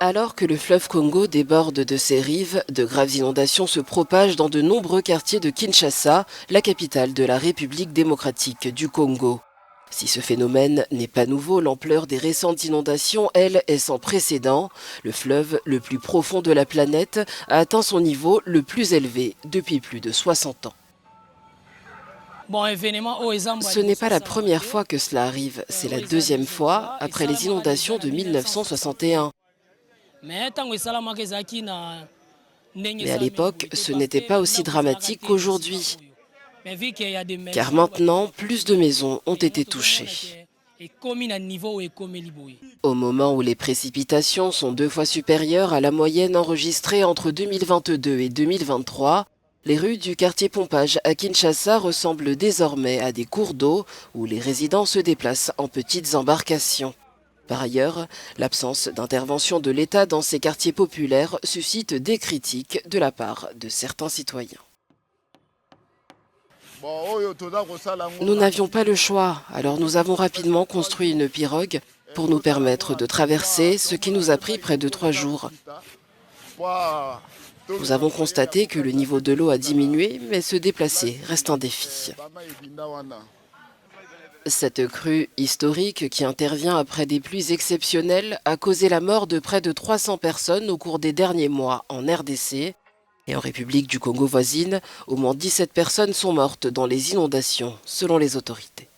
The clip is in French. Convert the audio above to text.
Alors que le fleuve Congo déborde de ses rives, de graves inondations se propagent dans de nombreux quartiers de Kinshasa, la capitale de la République démocratique du Congo. Si ce phénomène n'est pas nouveau, l'ampleur des récentes inondations, elle, est sans précédent. Le fleuve le plus profond de la planète a atteint son niveau le plus élevé depuis plus de 60 ans. Ce n'est pas la première fois que cela arrive, c'est la deuxième fois après les inondations de 1961. Mais à l'époque, ce n'était pas aussi dramatique qu'aujourd'hui, car maintenant, plus de maisons ont été touchées. Au moment où les précipitations sont 2 fois supérieures à la moyenne enregistrée entre 2022 et 2023, les rues du quartier Pompage à Kinshasa ressemblent désormais à des cours d'eau où les résidents se déplacent en petites embarcations. Par ailleurs, l'absence d'intervention de l'État dans ces quartiers populaires suscite des critiques de la part de certains citoyens. Nous n'avions pas le choix, alors nous avons rapidement construit une pirogue pour nous permettre de traverser, ce qui nous a pris près de 3 jours. Nous avons constaté que le niveau de l'eau a diminué, mais se déplacer reste un défi. Cette crue historique qui intervient après des pluies exceptionnelles a causé la mort de près de 300 personnes au cours des derniers mois en RDC. Et en République du Congo voisine, au moins 17 personnes sont mortes dans les inondations, selon les autorités.